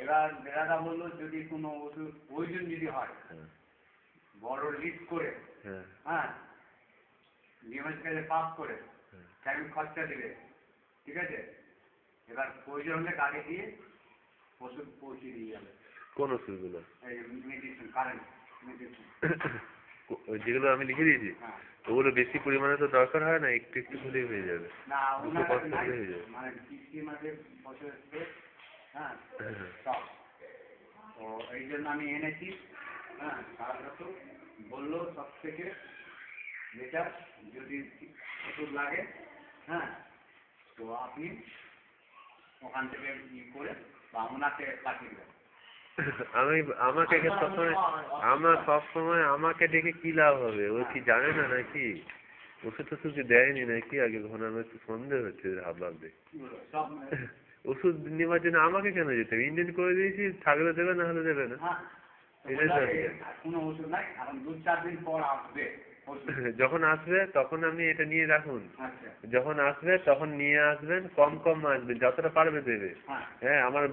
এবার বেড়াটা বললো যদি কোনো ওষুধ প্রয়োজন যদি হয় বড় লিস্ট করে হ্যাঁ নিয়মের কাছে পাস করে টাইম খরচা দেবে, ঠিক আছে? এবার প্রয়োজন হলে গাড়ি দিয়ে ওষুধ পৌঁছে দিয়ে যাবে। কোন ওষুধগুলো? এই মেডিসিন, কারেন্ট মেডিসিন যেগুলো আমি লিখে দিয়েছি ওগুলো বেশি পরিমাণে তো দরকার হয় না, একটু একটু হলেই হয়ে যাবে। না দুটো পাঁচ হয়ে যাবে মানে কিস্তি মাঝে বছর হ্যাঁ সব তো এই জন্য আমি এনেছি। হ্যাঁ তারা তো বললো সব থেকে বেটার যদি ওষুধ লাগে হ্যাঁ তো আপনি ওখান থেকে ই করে বা ওনাকে পাঠিয়ে দেবেন। আমাকে সবসময় আমাকে ডেকে কি লাভ হবে? ও কি জানে না নাকি? ওষুধ টষুধ দেয়নি নাকি আগে? তখন আমার একটু সন্দেহ হচ্ছে ভাববে। ওষুধ নেওয়ার জন্য আমাকে কেন যেতে হবে? ইন্ডিয়ান করে দিয়েছি, থাকলে দেবে না হলে দেবে না। যখন আসবে তখন আমি এটা নিয়ে রাখুন, যখন আসবে তখন নিয়ে আসবেন, কম কম আসবে, যতটা পারবে দেবে। হ্যাঁ আমার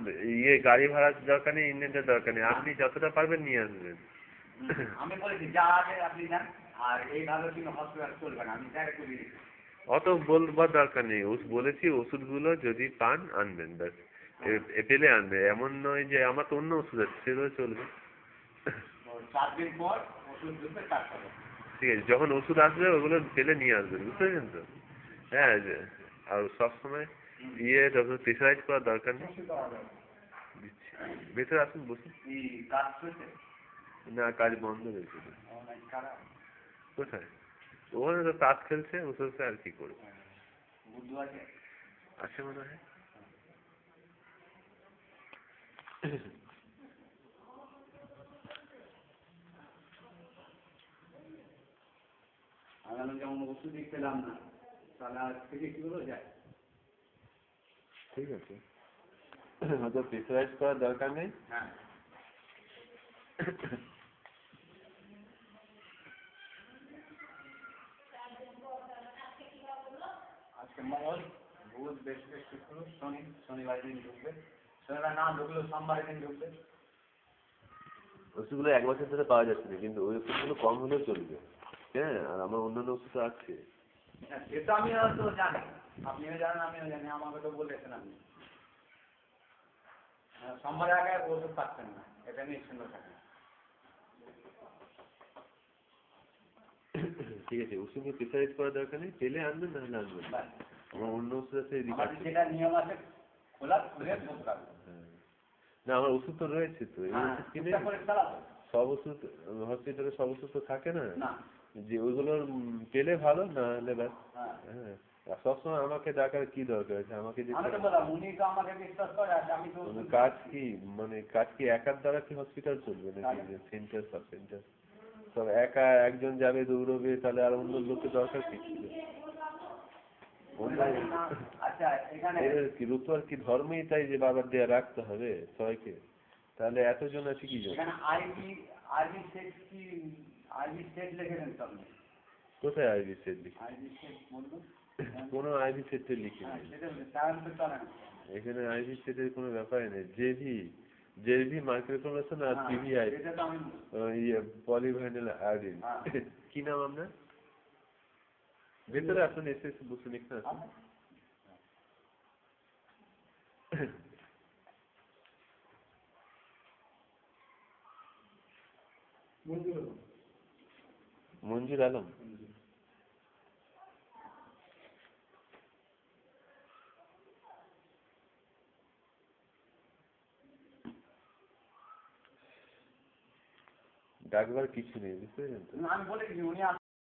গাড়ি ভাড়ার দরকার নেই, ইন্ডিয়ানটার দরকার নেই, আপনি যতটা পারবেন নিয়ে আসবেন। আমি বলেছি যা আছে আপনি যান, আর এইভাবে কিন্তু হসপিটাল চলবে না, আমি ডাইরেক্ট করে দিচ্ছি। অত বলবার দরকার নেই, বলেছি ওষুধগুলো যদি পান আনবেন, ব্যাস। পেলে আনবে, এমন নয় যে আমার তো অন্য ওষুধ আছে সেগুলো চলবে। 4 দিন পর ওষুধ দিতে স্টার্ট হবে। ঠিক আছে, যখন ওষুধ আসবে ওগুলো পেলে নিয়ে আসবেন, বুঝতে পেরেছেন তো? হ্যাঁ আর সবসময় যখন প্রেসারাইজ করার দরকার নেই। দিচ্ছি, ভেতরে আসুন, বসুন। না কাজ বন্ধ হয়েছে। কোথায়? ওখানে তো তাস খেলছে, বসে আর কি করবে? আছে মনে হয়। যেমন ওষুধই পেলাম না, তাহলে আজ থেকে কি হলো যায়? ঠিক আছে, হয়তো প্রেসারাইজ করার দরকার নেই। হ্যাঁ আজকে মঙ্গল, বুধ, বৃহস্পতি, শুক্র, শনি, শনিবার দিন ঢুকবে। শনিবার না ঢুকলেও সোমবার দিন ঢুকবে। ওষুধগুলো 1 বছর ধরে পাওয়া যাচ্ছে না, কিন্তু ওই ওষুধগুলো কম হলেও চলবে। হ্যাঁ, আর আমার অন্যান্য ওষুধ আছে। সেটা আমিও তো জানি, আপনিও জানেন আমিও জানি, আমাকে তো বলেছেন আপনি। সোমবারের আগে ওষুধ পাচ্ছেন না, এটা নিশ্চিন্ত থাকেন। ঠিক আছে, ওষুধে প্রেসারাইজ করার দরকার নেই, পেলে আনবেন না হলে আনবেন। আমার অন্য ওষুধ আছে, যেটা নিয়ম আছে খোলা খুলে বসে রাখবেন। না আমার ওষুধ তো রয়েছে তো, এই ওষুধ কিনে সব ওষুধ হসপিটালে সব ওষুধ তো থাকে না, যে ওইগুলোর পেলে ভালো, না হলে ব্যাস। হ্যাঁ, সবসময় আমাকে ডাকার কি দরকার আছে? আমাকে যে কাজ কি, মানে কাজ কি একার দ্বারা কি হসপিটাল চলবে নাকি? সেন্টার সব সেন্টার সব একা একজন যাবে দৌড়বে, তাহলে আর অন্য লোকের দরকার কি ছিল? কি রুতুয়ার কি ধর্মেই তাই যে বাবার দেয়া রাখতে হবে সবাইকে? তাহলে এতজন আছে কি জন? কোথায় আইভি সেট লিখি? কোনো আইভি সেটে লিখি এখানে। আইভি সেটের কোনো ব্যাপারই নেই। জেভি মাইক্রোকোলেশন আর পিভিআই পলিভাইনাল আয়োডিন। কি নাম আপনার? ভেতরে আসুন, এসে বসুন, এখানে আসুন। মঞ্জুর আলম। ডাকবার কিছু নেই, বুঝতে পেরেছেন তো?